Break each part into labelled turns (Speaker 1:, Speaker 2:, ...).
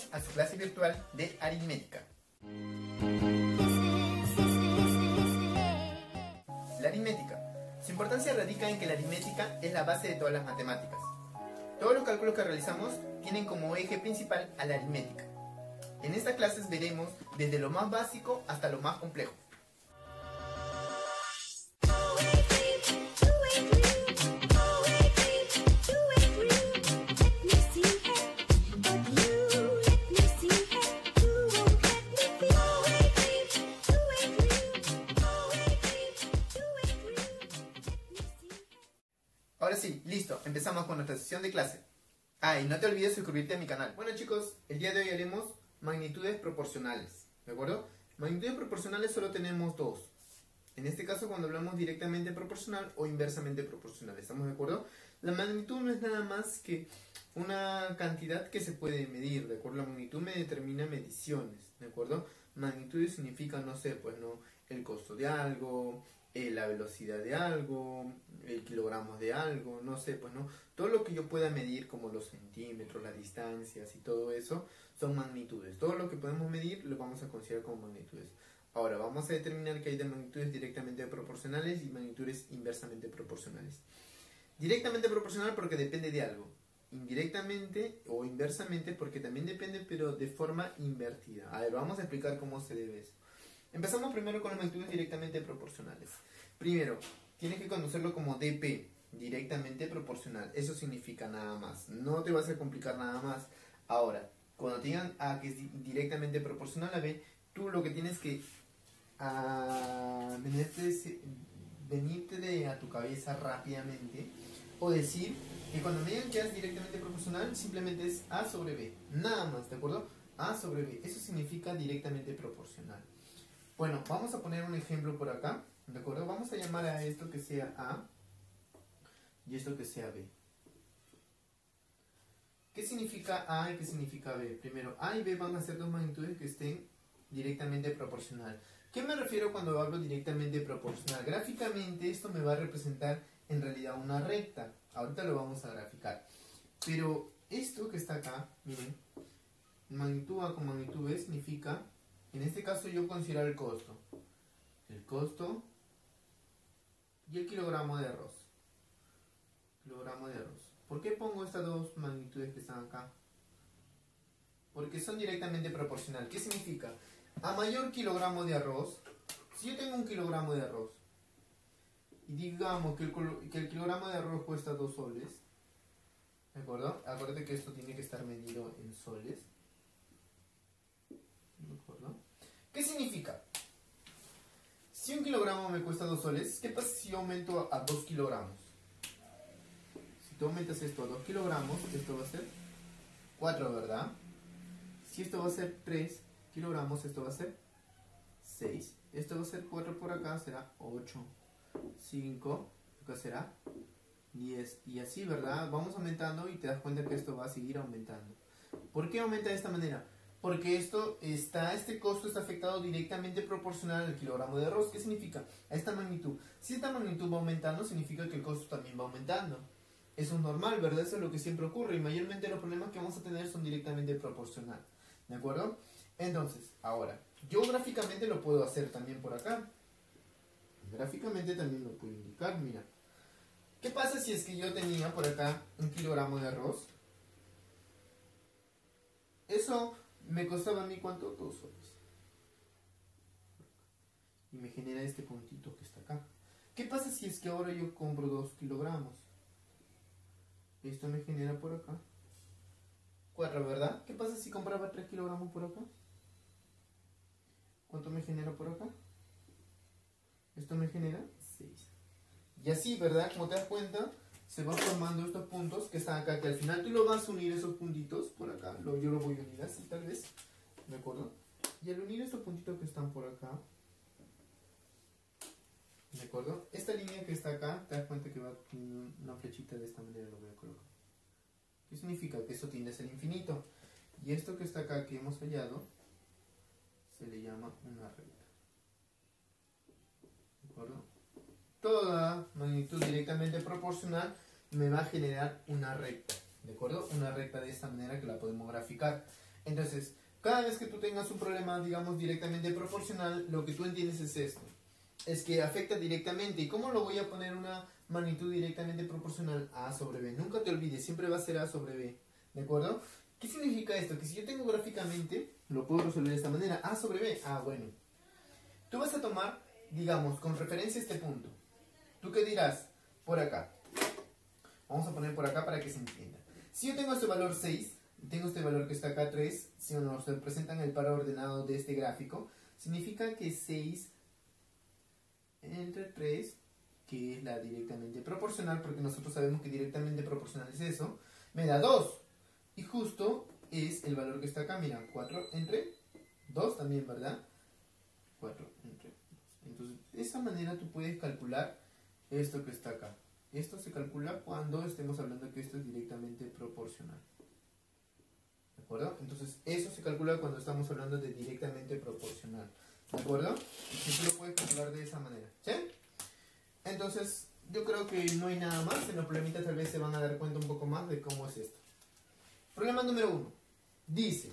Speaker 1: Bienvenidos a su clase virtual de aritmética. La aritmética. Su importancia radica en que la aritmética es la base de todas las matemáticas. Todos los cálculos que realizamos tienen como eje principal a la aritmética. En estas clases veremos desde lo más básico hasta lo más complejo. Ahora sí, listo, empezamos con nuestra sesión de clase. Y no te olvides suscribirte a mi canal. Bueno chicos, el día de hoy haremos magnitudes proporcionales, ¿de acuerdo? Magnitudes proporcionales solo tenemos dos. En este caso cuando hablamos directamente proporcional o inversamente proporcional, ¿estamos de acuerdo? La magnitud no es nada más que una cantidad que se puede medir, ¿de acuerdo? La magnitud me determina mediciones, ¿de acuerdo? Magnitudes significa, no sé, pues no, el costo de algo, la velocidad de algo, el kilogramos de algo, no sé, pues no, todo lo que yo pueda medir como los centímetros, las distancias y todo eso son magnitudes. Todo lo que podemos medir lo vamos a considerar como magnitudes. Ahora vamos a determinar que hay de magnitudes directamente proporcionales y magnitudes inversamente proporcionales. Directamente proporcional porque depende de algo, indirectamente o inversamente porque también depende, pero de forma invertida. A ver, vamos a explicar cómo se debe eso. Empezamos primero con las magnitudes directamente proporcionales. Primero, tienes que conocerlo como dp, directamente proporcional. Eso significa nada más. No te vas a complicar nada más. Ahora, cuando te digan A que es directamente proporcional a B, tú lo que tienes que venirte a tu cabeza rápidamente o decir que cuando me digan que es directamente proporcional, simplemente es A sobre B. Nada más, ¿de acuerdo? A sobre B. Eso significa directamente proporcional. Bueno, vamos a poner un ejemplo por acá, ¿de acuerdo? Vamos a llamar a esto que sea A y esto que sea B. ¿Qué significa A y qué significa B? Primero, A y B van a ser dos magnitudes que estén directamente proporcional. ¿Qué me refiero cuando hablo directamente proporcional? Gráficamente esto me va a representar en realidad una recta. Ahorita lo vamos a graficar. Pero esto que está acá, miren, magnitud A con magnitud B significa... En este caso yo considero el costo y el kilogramo de arroz. ¿Por qué pongo estas dos magnitudes que están acá? Porque son directamente proporcionales. ¿Qué significa? A mayor kilogramo de arroz, si yo tengo un kilogramo de arroz y digamos que el kilogramo de arroz cuesta 2 soles, ¿de acuerdo? Acuérdate que esto tiene que estar medido en soles. ¿De acuerdo? ¿Qué significa? Si un kilogramo me cuesta 2 soles, ¿qué pasa si yo aumento a 2 kilogramos? Si tú aumentas esto a 2 kilogramos, esto va a ser 4, ¿verdad? Si esto va a ser 3 kilogramos, esto va a ser 6. Esto va a ser 4 por acá, será 8. 5, acá será 10. Y así, ¿verdad? Vamos aumentando y te das cuenta que esto va a seguir aumentando. ¿Por qué aumenta de esta manera? Porque este costo está afectado directamente proporcional al kilogramo de arroz. ¿Qué significa? A esta magnitud. Si esta magnitud va aumentando, significa que el costo también va aumentando. Eso es normal, ¿verdad? Eso es lo que siempre ocurre. Y mayormente los problemas que vamos a tener son directamente proporcional. ¿De acuerdo? Entonces, ahora, yo gráficamente lo puedo hacer también por acá. Gráficamente también lo puedo indicar, mira. ¿Qué pasa si es que yo tenía por acá un kilogramo de arroz? Eso... me costaba a mí, ¿cuánto? 2 soles. Y me genera este puntito que está acá. ¿Qué pasa si es que ahora yo compro 2 kilogramos? Esto me genera por acá 4, ¿verdad? ¿Qué pasa si compraba 3 kilogramos por acá? ¿Cuánto me genera por acá? Esto me genera 6. Y así, ¿verdad? Como te das cuenta, se van formando estos puntos que están acá, que al final tú lo vas a unir esos puntitos por acá. Yo lo voy a unir así tal vez, ¿de acuerdo? Y al unir estos puntitos que están por acá, ¿de acuerdo? Esta línea que está acá, te das cuenta que va una flechita de esta manera, lo voy a colocar. ¿Qué significa? Que eso tiende a ser infinito. Y esto que está acá que hemos hallado, se le llama una recta. ¿De acuerdo? Toda magnitud directamente proporcional me va a generar una recta, ¿de acuerdo? Una recta de esta manera que la podemos graficar. Entonces, cada vez que tú tengas un problema, digamos, directamente proporcional, lo que tú entiendes es esto. Es que afecta directamente. ¿Y cómo lo voy a poner una magnitud directamente proporcional? A sobre B. Nunca te olvides, siempre va a ser A sobre B. ¿De acuerdo? ¿Qué significa esto? Que si yo tengo gráficamente, lo puedo resolver de esta manera. A sobre B. Ah, bueno. Tú vas a tomar, digamos, con referencia a este punto. ¿Tú qué dirás? Por acá. Vamos a poner por acá para que se entienda. Si yo tengo este valor 6, y tengo este valor que está acá 3, si nos representan el par ordenado de este gráfico, significa que 6 entre 3, que es la directamente proporcional, porque nosotros sabemos que directamente proporcional es eso, me da 2. Y justo es el valor que está acá, mira, 4 entre 2 también, ¿verdad? 4 entre 2. Entonces, de esa manera tú puedes calcular esto que está acá. Esto se calcula cuando estemos hablando que esto es directamente proporcional. ¿De acuerdo? Entonces, eso se calcula cuando estamos hablando de directamente proporcional. ¿De acuerdo? Y tú lo puedes calcular de esa manera. ¿Sí? Entonces, yo creo que no hay nada más. En los problemitas tal vez se van a dar cuenta un poco más de cómo es esto. Problema número 1. Dice,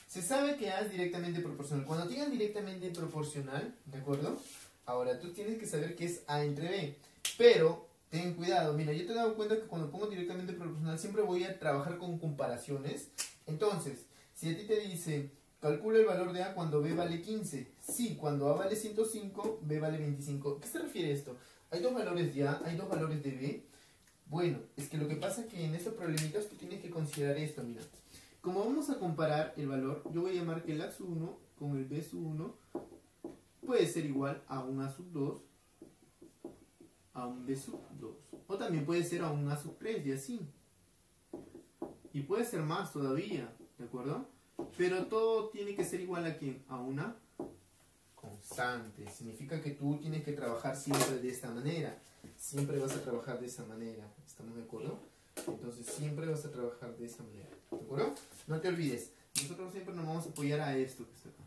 Speaker 1: se sabe que A es directamente proporcional. Cuando te digan directamente proporcional, ¿de acuerdo? Ahora, tú tienes que saber que es A entre B. Pero, ten cuidado. Mira, yo te he dado cuenta que cuando pongo directamente proporcional siempre voy a trabajar con comparaciones. Entonces, si a ti te dice, calcula el valor de A cuando B vale 15. Sí, cuando A vale 105, B vale 25. ¿Qué se refiere esto? Hay dos valores de A, hay dos valores de B. Bueno, es que lo que pasa es que en estos problemitas tú tienes que considerar esto, mira. Como vamos a comparar el valor, yo voy a llamar que el A sub 1 con el B sub 1 puede ser igual a un A sub 2 a un B sub 2. O también puede ser a un A sub 3 y así. Y puede ser más todavía, ¿de acuerdo? Pero todo tiene que ser igual a ¿quién? A una constante. Significa que tú tienes que trabajar siempre de esta manera. Siempre vas a trabajar de esa manera. ¿Estamos de acuerdo? Entonces siempre vas a trabajar de esa manera. ¿De acuerdo? No te olvides. Nosotros siempre nos vamos a apoyar a esto que está acá.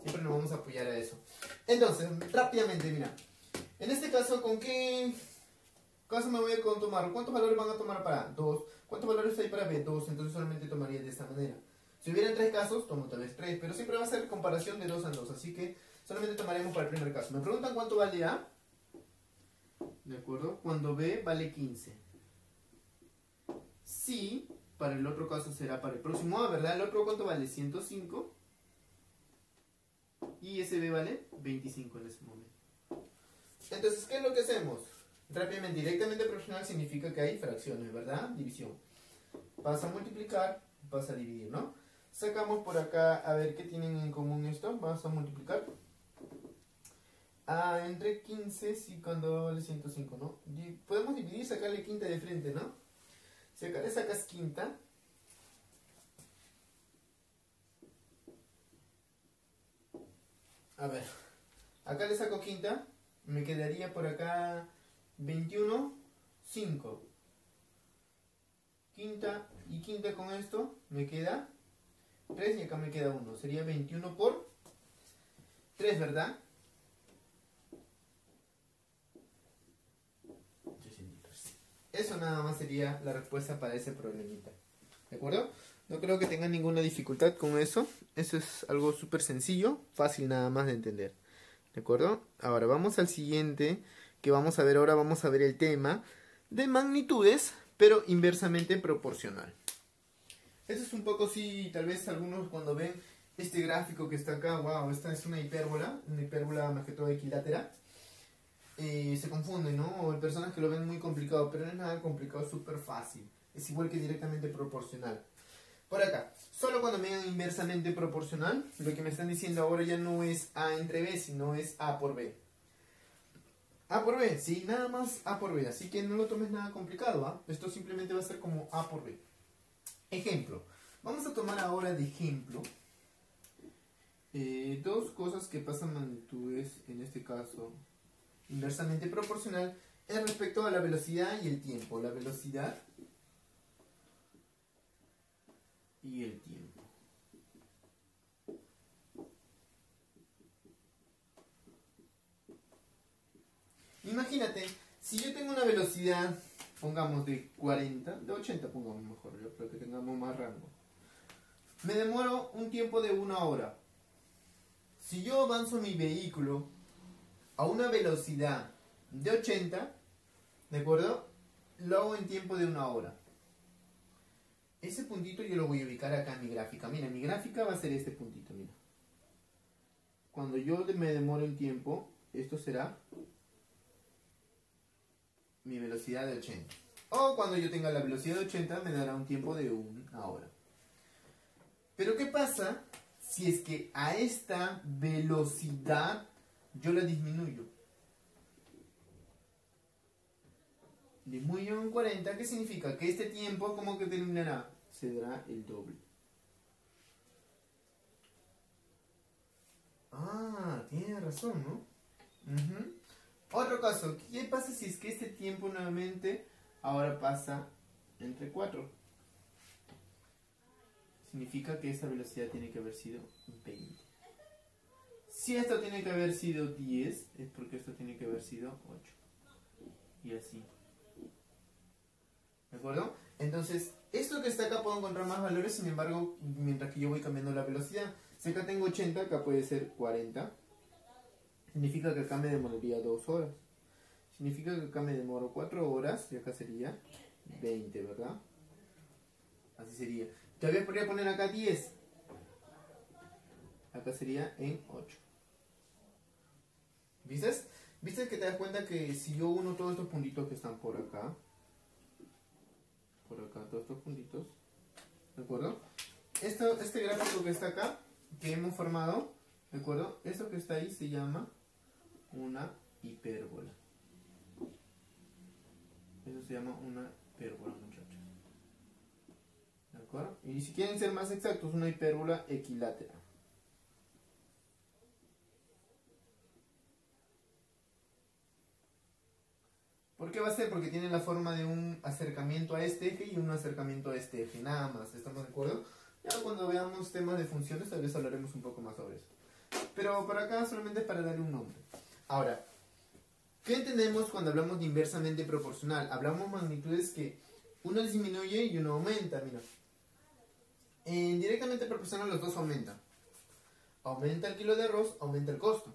Speaker 1: Siempre nos vamos a apoyar a eso. Entonces, rápidamente, mira. En este caso, ¿con qué caso me voy a tomar? ¿Cuántos valores van a tomar para A? 2. ¿Cuántos valores hay para B? 2. Entonces solamente tomaría de esta manera. Si hubieran 3 casos, tomo tal vez 3. Pero siempre va a ser comparación de 2 a 2. Así que solamente tomaremos para el primer caso. Me preguntan cuánto vale A. ¿De acuerdo? Cuando B vale 15. Sí, para el otro caso será para el próximo A, ¿verdad? El otro cuánto vale 105. Y ese B vale 25 en ese momento. Entonces, ¿qué es lo que hacemos? Rápidamente, directamente proporcional significa que hay fracciones, ¿verdad? División. Vas a multiplicar, vas a dividir, ¿no? Sacamos por acá, a ver qué tienen en común esto. Vas a multiplicar. A entre 15, sí, cuando vale 105, ¿no? Podemos dividir, sacarle quinta de frente, ¿no? Si acá le sacas quinta, a ver, acá le saco quinta, me quedaría por acá 21, 5. Quinta y quinta con esto me queda 3 y acá me queda 1. Sería 21 por 3, ¿verdad? Eso nada más sería la respuesta para ese problemita. ¿De acuerdo? No creo que tengan ninguna dificultad con eso. Eso es algo súper sencillo, fácil nada más de entender. ¿De acuerdo? Ahora vamos al siguiente, que vamos a ver ahora, vamos a ver el tema de magnitudes, pero inversamente proporcional. Eso es un poco, sí, tal vez algunos cuando ven este gráfico que está acá, wow, esta es una hipérbola más que todo equilátera. Se confunden, ¿no? O hay personas que lo ven muy complicado, pero no es nada complicado, es súper fácil. Es igual que directamente proporcional. Por acá, solo cuando me digan inversamente proporcional, lo que me están diciendo ahora ya no es A entre B, sino es A por B. A por B, sí, nada más A por B, así que no lo tomes nada complicado, ¿ah? Esto simplemente va a ser como A por B. Ejemplo, vamos a tomar ahora de ejemplo dos cosas que pasan magnitudes, en este caso inversamente proporcional, es respecto a la velocidad y el tiempo. La velocidad y el tiempo. Imagínate, si yo tengo una velocidad, pongamos de 40, de 80 pongamos mejor, para que tengamos más rango. me demoro un tiempo de 1 hora. Si yo avanzo mi vehículo a una velocidad de 80, ¿de acuerdo? Lo hago en tiempo de 1 hora. Ese puntito yo lo voy a ubicar acá en mi gráfica. Mira, mi gráfica va a ser este puntito, mira. Cuando yo me demoro en tiempo, esto será mi velocidad de 80. O cuando yo tenga la velocidad de 80, me dará un tiempo de 1 hora. Pero ¿qué pasa si es que a esta velocidad yo la disminuyo? Disminuyo en 40, ¿qué significa? Que este tiempo, ¿cómo que terminará? Se dará el doble. Ah, tiene razón, ¿no? Otro caso, ¿qué pasa si es que este tiempo nuevamente ahora pasa entre 4? Significa que esta velocidad tiene que haber sido 20. Si esto tiene que haber sido 10, es porque esto tiene que haber sido 8. Y así. ¿De acuerdo? Entonces, esto que está acá puedo encontrar más valores, sin embargo, mientras que yo voy cambiando la velocidad. Si acá tengo 80, acá puede ser 40. Significa que acá me demoraría 2 horas. Significa que acá me demoro 4 horas y acá sería 20, ¿verdad? Así sería. Todavía podría poner acá 10. Acá sería en 8. ¿Viste? ¿Viste que te das cuenta que si yo uno todos estos puntitos que están por acá, todos estos puntitos, ¿de acuerdo? Este gráfico que está acá, que hemos formado, ¿de acuerdo? Eso que está ahí se llama una hipérbola. Eso se llama una hipérbola, muchachos. ¿De acuerdo? Y si quieren ser más exactos, una hipérbola equilátera. ¿Por qué va a ser? Porque tiene la forma de un acercamiento a este eje y un acercamiento a este eje, nada más. ¿Estamos de acuerdo? Ya cuando veamos temas de funciones, tal vez hablaremos un poco más sobre eso. Pero por acá solamente es para darle un nombre. Ahora, ¿qué entendemos cuando hablamos de inversamente proporcional? Hablamos magnitudes que uno disminuye y uno aumenta, mira. En directamente proporcional los dos aumentan. Aumenta el kilo de arroz, aumenta el costo.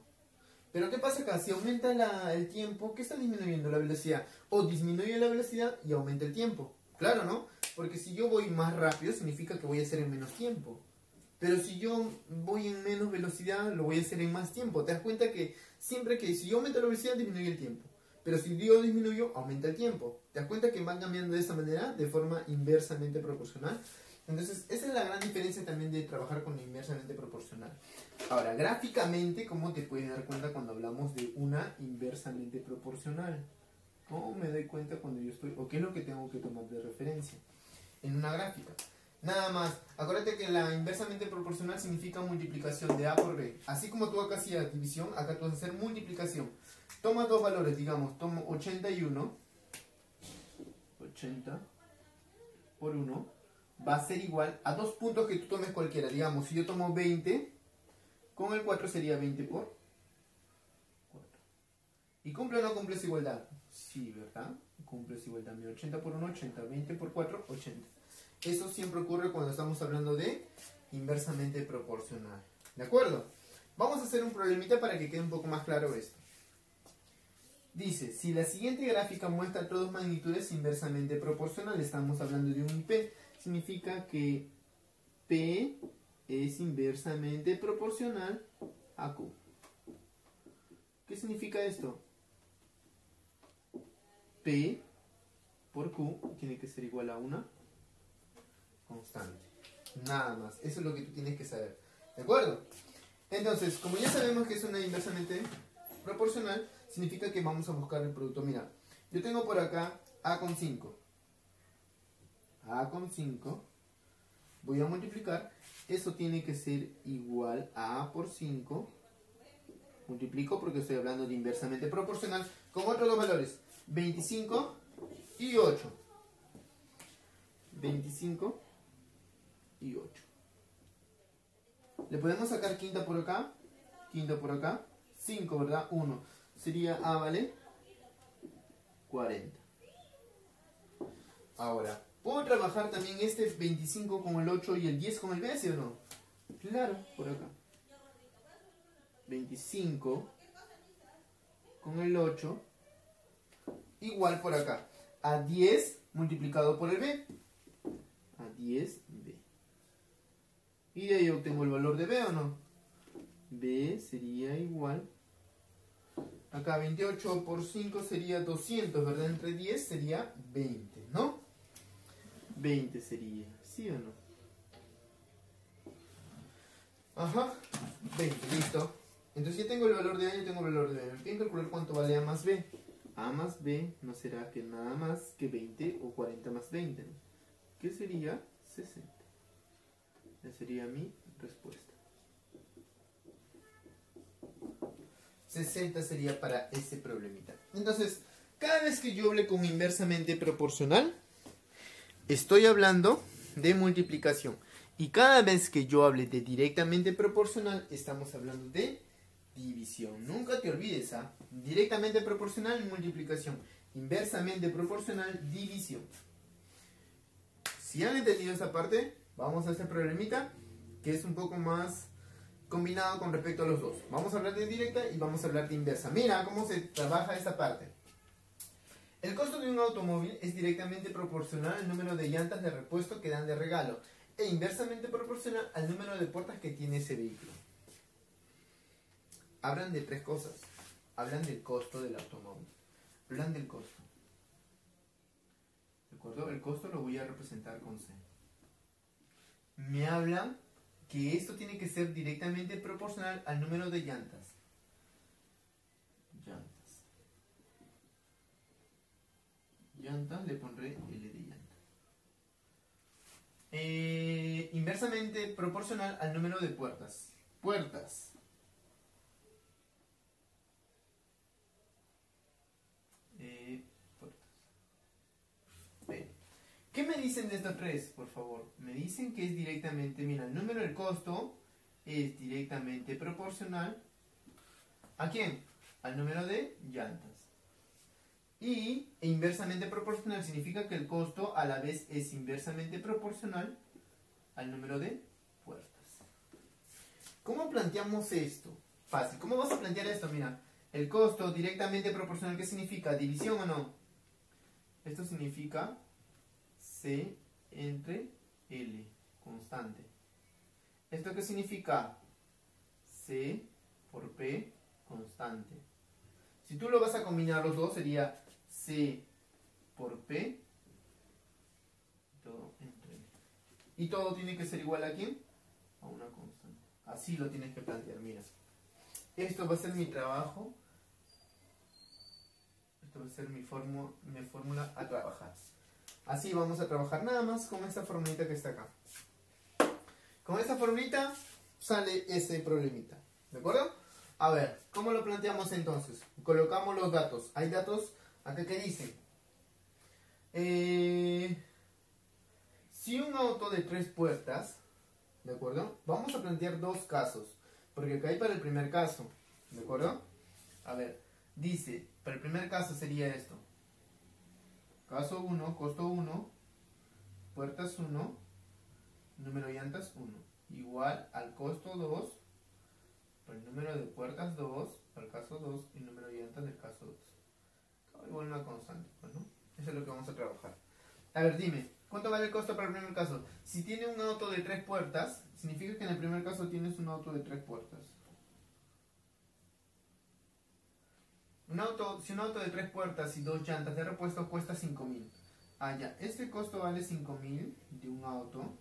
Speaker 1: Pero ¿qué pasa acá? Si aumenta el tiempo, ¿qué está disminuyendo? La velocidad. O disminuye la velocidad y aumenta el tiempo. Claro, ¿no? Porque si yo voy más rápido, significa que voy a hacer en menos tiempo. Pero si yo voy en menos velocidad, lo voy a hacer en más tiempo. ¿Te das cuenta que siempre que si yo aumento la velocidad, disminuye el tiempo? Pero si yo disminuyo, aumenta el tiempo. ¿Te das cuenta que van cambiando de esa manera, de forma inversamente proporcional? Entonces, esa es la gran diferencia también de trabajar con la inversamente proporcional. Ahora, gráficamente, ¿cómo te puedes dar cuenta cuando hablamos de una inversamente proporcional? ¿Cómo me doy cuenta cuando yo estoy, o qué es lo que tengo que tomar de referencia en una gráfica? Nada más, acuérdate que la inversamente proporcional significa multiplicación de A por B. Así como tú acá hacías división, acá tú vas a hacer multiplicación. Toma dos valores, digamos, tomo 81, 80 por 1, va a ser igual a dos puntos que tú tomes cualquiera. Digamos, si yo tomo 20, con el 4 sería 20 por 4. ¿Y cumple o no cumple esa igualdad? Sí, ¿verdad? Cumple esa igualdad. 80 por 1, 80. 20 por 4, 80. Eso siempre ocurre cuando estamos hablando de inversamente proporcional. ¿De acuerdo? Vamos a hacer un problemita para que quede un poco más claro esto. Dice, si la siguiente gráfica muestra dos magnitudes inversamente proporcionales, estamos hablando de un IP, significa que P es inversamente proporcional a Q. ¿Qué significa esto? P por Q tiene que ser igual a una constante. Nada más. Eso es lo que tú tienes que saber. ¿De acuerdo? Entonces, como ya sabemos que es una inversamente proporcional, significa que vamos a buscar el producto. Mira, yo tengo por acá A con 5. A con 5. Voy a multiplicar. Eso tiene que ser igual a A por 5. Multiplico porque estoy hablando de inversamente proporcional con otros dos valores. 25 y 8. 25 y 8. Le podemos sacar quinta por acá. 5, ¿verdad? 1. Sería A, ¿vale? 40. Ahora, ¿Puedo trabajar también este 25 con el 8 y el 10 con el B, sí o no? Claro, por acá. 25 con el 8 igual por acá. A 10 multiplicado por el B. A 10B. Y de ahí obtengo el valor de B, ¿o no? B sería igual. Acá 28 por 5 sería 200, ¿verdad? Entre 10 sería 20, ¿no? 20 sería, ¿sí o no? Ajá, 20, listo. Entonces ya tengo el valor de A y tengo el valor de B. Me piden calcular cuánto vale A más B. A más B no será que nada más que 20 o 40 más 20, ¿no? ¿Qué sería? 60. Esa sería mi respuesta. 60 sería para ese problemita. Entonces, cada vez que yo hable con inversamente proporcional, estoy hablando de multiplicación. Y cada vez que yo hable de directamente proporcional, estamos hablando de división. Nunca te olvides, ¿ah? Directamente proporcional, multiplicación. Inversamente proporcional, división. Si han entendido esta parte, vamos a este problemita que es un poco más combinado con respecto a los dos. Vamos a hablar de directa y vamos a hablar de inversa. Mira cómo se trabaja esta parte. El costo de un automóvil es directamente proporcional al número de llantas de repuesto que dan de regalo e inversamente proporcional al número de puertas que tiene ese vehículo. Hablan de tres cosas. Hablan del costo del automóvil. Hablan del costo. ¿De acuerdo? El costo lo voy a representar con C. Me hablan que esto tiene que ser directamente proporcional al número de llantas. Llantas, le pondré L de llanta. Inversamente proporcional al número de puertas. Puertas. ¿Qué me dicen de estos tres, por favor? Me dicen que es directamente, mira, el número del costo es directamente proporcional. ¿A quién? Al número de llantas. E inversamente proporcional significa que el costo a la vez es inversamente proporcional al número de puertas. ¿Cómo planteamos esto? Fácil. ¿Cómo vas a plantear esto? Mira, el costo directamente proporcional, ¿qué significa? ¿División o no? Esto significa C entre L, constante. ¿Esto qué significa? C por P, constante. Si tú lo vas a combinar los dos, sería C por P, todo entre L. Y todo tiene que ser igual a ¿quién? A una constante. Así lo tienes que plantear, mira. Esto va a ser mi trabajo. Esto va a ser mi fórmula a trabajar. Así vamos a trabajar nada más con esta formulita que está acá. Con esta formulita sale ese problemita. ¿De acuerdo? A ver, ¿cómo lo planteamos entonces? Colocamos los datos. Hay datos acá que dicen. Si un auto de 3 puertas, ¿de acuerdo? Vamos a plantear dos casos. Porque acá hay para el primer caso. ¿De acuerdo? A ver, dice, para el primer caso sería esto. Caso 1, costo 1, puertas 1, número de llantas 1. Igual al costo 2, por el número de puertas 2, para el caso 2, y el número de llantas del caso 2. Igual una constante, ¿no? Eso es lo que vamos a trabajar. A ver, dime, ¿cuánto vale el costo para el primer caso? Si tiene un auto de 3 puertas, significa que en el primer caso tienes un auto de 3 puertas. Si un auto de 3 puertas y 2 llantas de repuesto cuesta 5.000. Ah, ya. Este costo vale 5.000 de un auto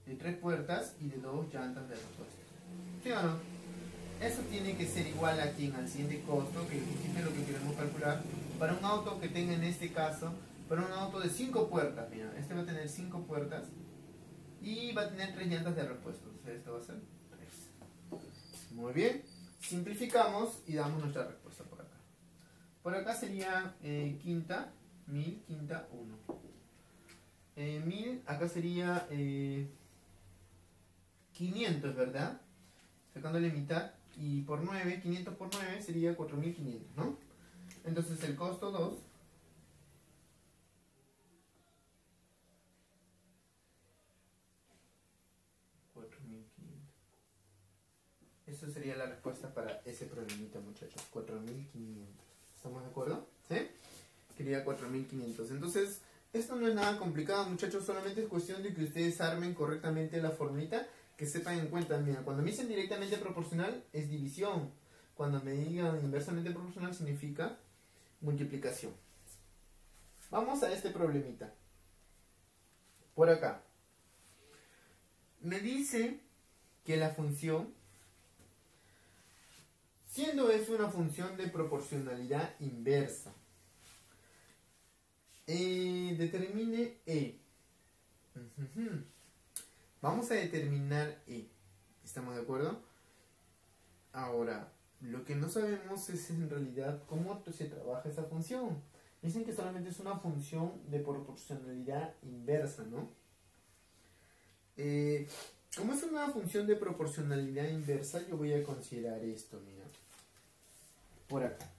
Speaker 1: de 3 puertas y de 2 llantas de repuesto. ¿Sí o no? Eso tiene que ser igual aquí al siguiente costo, que es lo que queremos calcular, para un auto que tenga en este caso, para un auto de 5 puertas. Mira, este va a tener 5 puertas y va a tener 3 llantas de repuesto. O sea, esto va a ser 3. Muy bien. Simplificamos y damos nuestra respuesta por acá. Por acá sería quinta, 1000, quinta 1. 1000, acá sería 500, ¿verdad? Sacándole mitad. Y por 9, 500 por 9 sería 4500, ¿no? Entonces el costo 2 Esa sería la respuesta para ese problemita, muchachos. 4500. ¿Estamos de acuerdo? ¿Sí? Quería 4500. Entonces, esto no es nada complicado, muchachos. Solamente es cuestión de que ustedes armen correctamente la formulita. Que sepan en cuenta. Mira, cuando me dicen directamente proporcional, es división. Cuando me digan inversamente proporcional, significa multiplicación. Vamos a este problemita. Por acá. Me dice que la función, siendo f una función de proporcionalidad inversa, determine e. Vamos a determinar e. ¿Estamos de acuerdo? Ahora, lo que no sabemos es en realidad cómo se trabaja esa función. Dicen que solamente es una función de proporcionalidad inversa, ¿no? Como es una función de proporcionalidad inversa, yo voy a considerar esto, mira. Por acá.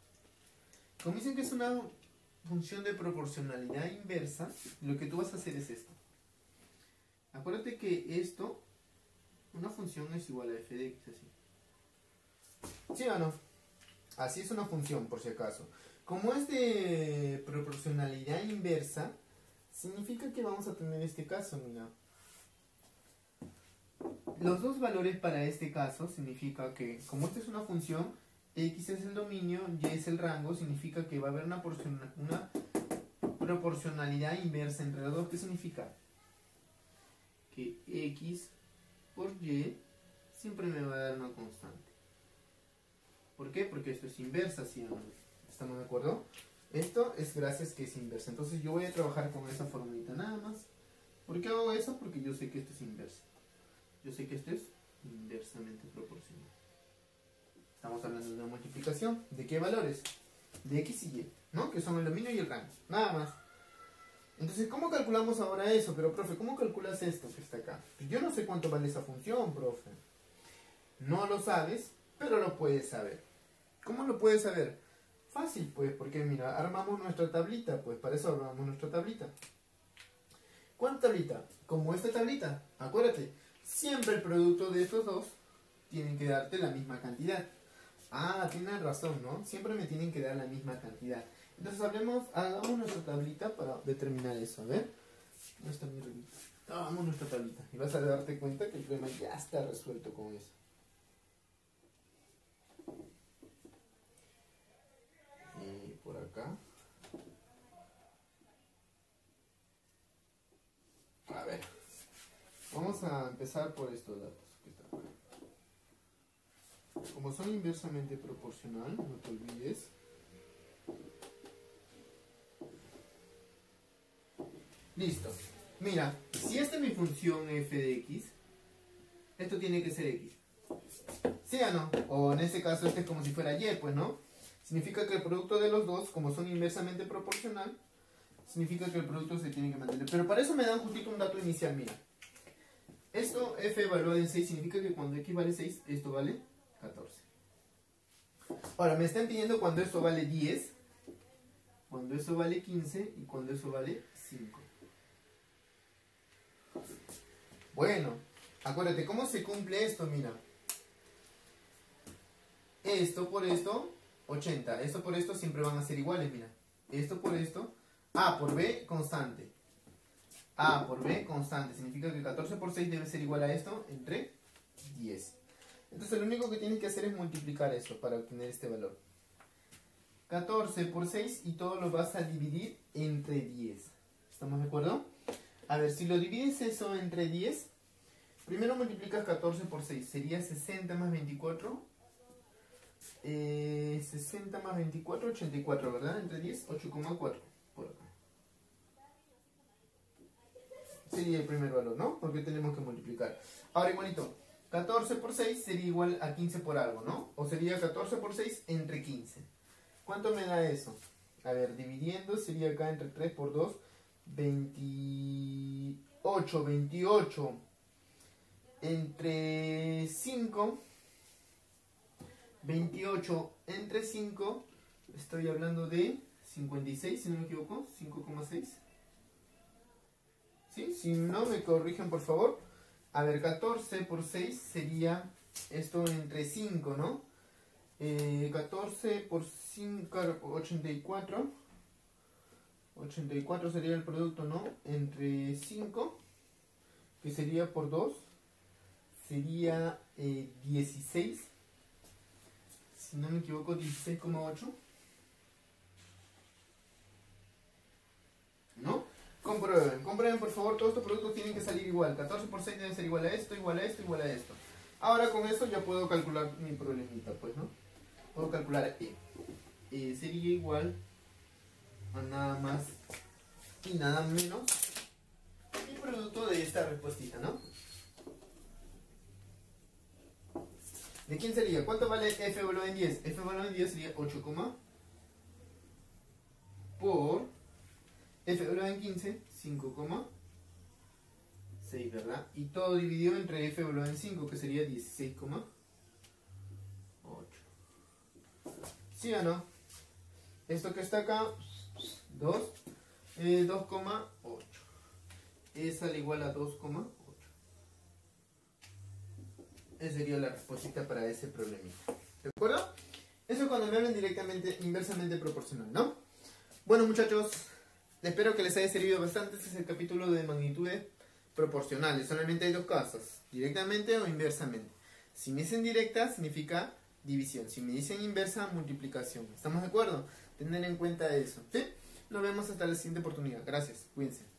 Speaker 1: Como dicen que es una función de proporcionalidad inversa, lo que tú vas a hacer es esto. Acuérdate que esto, una función es igual a f de x, así. ¿Sí o no? Así es una función, por si acaso. Como es de proporcionalidad inversa, significa que vamos a tener este caso, mira. Los dos valores para este caso significa que, como esta es una función, x es el dominio, y es el rango, significa que va a haber una proporcionalidad inversa entre los dos. ¿Qué significa? Que x por y siempre me va a dar una constante. ¿Por qué? Porque esto es inversa, ¿sí o no? ¿Estamos de acuerdo? Esto es gracias que es inversa. Entonces yo voy a trabajar con esa formulita nada más. ¿Por qué hago eso? Porque yo sé que esto es inverso. Yo sé que esto es inversamente proporcional. Estamos hablando de una multiplicación. ¿De qué valores? De x y y, ¿no? Que son el dominio y el rango. Nada más. Entonces, ¿cómo calculamos ahora eso? Pero, profe, ¿cómo calculas esto que está acá? Yo no sé cuánto vale esa función, profe. No lo sabes, pero lo puedes saber. ¿Cómo lo puedes saber? Fácil, pues, porque mira, armamos nuestra tablita. Pues para eso armamos nuestra tablita. ¿Cuánta tablita? Como esta tablita. Acuérdate, siempre el producto de estos dos tienen que darte la misma cantidad. Ah, tienes razón, ¿no? Siempre me tienen que dar la misma cantidad. Entonces hagamos nuestra tablita para determinar eso. A ver. ¿Dónde está mi revista? Hagamos nuestra tablita. Y vas a darte cuenta que el problema ya está resuelto con eso. Y por acá. A ver. Vamos a empezar por estos datos que están acá. Como son inversamente proporcional, no te olvides. Listo. Mira, si esta es mi función f de x, esto tiene que ser x. ¿Sí o no? O en este caso este es como si fuera y, pues, ¿no? Significa que el producto de los dos, como son inversamente proporcional, significa que el producto se tiene que mantener. Pero para eso me dan justito un dato inicial, mira. Esto, f evaluado en 6, significa que cuando x vale 6, esto vale 14. Ahora, me están pidiendo cuando esto vale 10, cuando eso vale 15 y cuando eso vale 5. Bueno, acuérdate, ¿cómo se cumple esto? Mira. Esto por esto, 80. Esto por esto siempre van a ser iguales, mira. Esto por esto, A por B, constante. A por B, constante. Significa que 14 por 6 debe ser igual a esto entre 10. Entonces lo único que tienes que hacer es multiplicar eso para obtener este valor. 14 por 6 y todo lo vas a dividir entre 10. ¿Estamos de acuerdo? A ver, si lo divides eso entre 10, primero multiplicas 14 por 6. Sería 60 más 24. 60 más 24, 84, ¿verdad? Entre 10, 8,4. Por acá. Sería el primer valor, ¿no? Porque tenemos que multiplicar. Ahora igualito, 14 por 6 sería igual a 15 por algo, ¿no? O sería 14 por 6 entre 15. ¿Cuánto me da eso? A ver, dividiendo sería acá entre 3 por 2, 28, 28 entre 5, 28 entre 5, estoy hablando de 56, si no me equivoco, 5,6. ¿Sí? Si no me corrigen, por favor. A ver, 14 por 6 sería esto entre 5, ¿no? 14 por 5, 84. 84 sería el producto, ¿no? Entre 5, que sería por 2, sería 16. Si no me equivoco, 16,8. ¿No? Comprueben por favor, todos estos productos tienen que salir igual. 14 por 6 debe ser igual a esto, igual a esto, igual a esto. Ahora con esto ya puedo calcular mi problemita, pues, ¿no? Puedo calcular sería igual a nada más y nada menos el producto de esta respuestita, ¿no? ¿De quién sería? ¿Cuánto vale f valor en 10? F valor en 10 sería 8, por f valor en 15, 5,6, ¿verdad? Y todo dividido entre f valor en 5, que sería 16,8. ¿Sí o no? Esto que está acá, 2, 2,8. Sale igual a 2,8. Esa sería la respuesta para ese problemita. ¿De acuerdo? Eso cuando me hablan directamente, inversamente proporcional, ¿no? Bueno, muchachos, espero que les haya servido bastante. Este es el capítulo de magnitudes proporcionales. Solamente hay dos casos, directamente o inversamente. Si me dicen directa, significa división. Si me dicen inversa, multiplicación. ¿Estamos de acuerdo? Tener en cuenta eso, ¿sí? Nos vemos hasta la siguiente oportunidad. Gracias, cuídense.